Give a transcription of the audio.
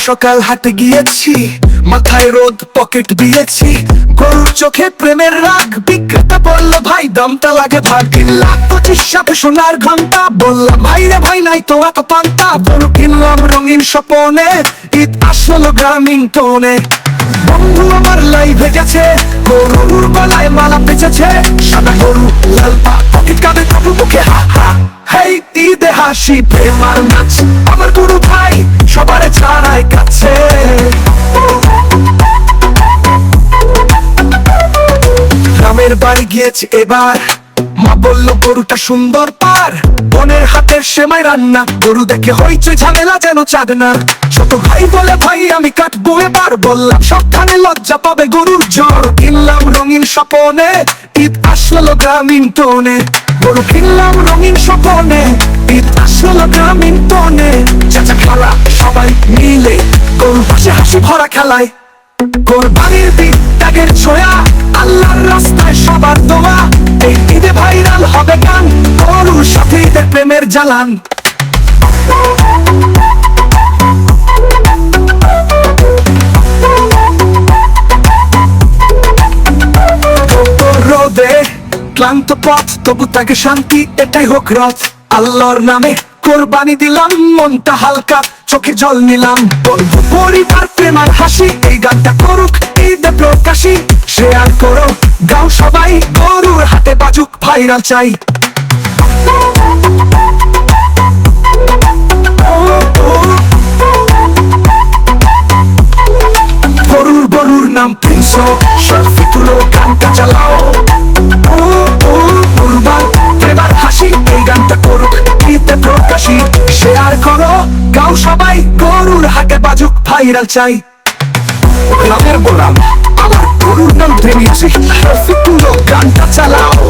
সকাল হাতে গিয়েছি, মাথায় রোদ পকেট দিয়েছি, গরুর চোখে প্রেমের রাগ। বিক্রেতা বলল ভাই দামটা লাগে ভাগ। 3,25,000 সাথে সোনার ঘন্টা। বললাম ভাই রে ভাই নাই তো এত পান্তা। গরু কিনলাম রঙিন স্বপনে, ঈদ আসলো গ্রামীণ টোনে। বন্ধু আমার লাইভে গেছে, গরুর গলায় মালা পেঁচেছে। সাদা গরু লাল পা পকেট কাঁধে কাপড় মুখে হা হা। হেই ঈদে হাসি প্রেম আর নাচ, আমার গরু ভাই সবার ছাড়াই কাছে। গ্রামের বাড়ি গিয়েছি এবার, মা বলল গরুটা সুন্দর পার। বোনের হাতের সেমাই রান্না, গরু দেখে হইচই ঝামেলা যেন চাঁদ না। ছোট ভাই বলে ভাই আমি কাটবো এবার। বললাম সাবধানে লজ্জা পাবে গরুর জ্বর। কিনলাম রঙিন স্বপনে, ঈদ আসলো গ্রামীণ টোনে। গরু কিনলাম রঙিন স্বপনে, ঈদ আসলো গ্রামীণ টোনে। চাচা খালা সবাই মিলে গরুর পাশে হাসি ভরা খেলায়। কোরবানির দিন ত্যাগের ছোঁয়া, আল্লাহর রাস্তায় সবার দোয়া। এই ঈদে ভাইরাল হবে গান, গরুর সাথে ঈদের প্রেমের জ্বালান। রোদে ক্লান্ত পথ, তবু তাকে শান্তি, এটাই হোক রথ। আল্লাহর নামে কোরবানি দিলাম, মনটা হালকা, চোখে জল নিলাম। বলবো পরিবার প্রেম আর হাসি, এই গানটা করুক ঈদে প্রকাশী। শেয়ার করো গাও সবাই, গরুর হাতে বাজুক ভাইরাল চাই। গরুর নাম প্রিন্স, সেলফি তুলো গানটা চালাও। এবার হাসি, এই গানটা করুক ঈদে প্রকাশী। শেয়ার করো গাও সবাই, গরুর হাতে বাজুক ভাইরাল চাই। গ্রামের গোলাম আমার গরুর নাম প্রেমিক, সেলফি তুলো গানটা চালাও।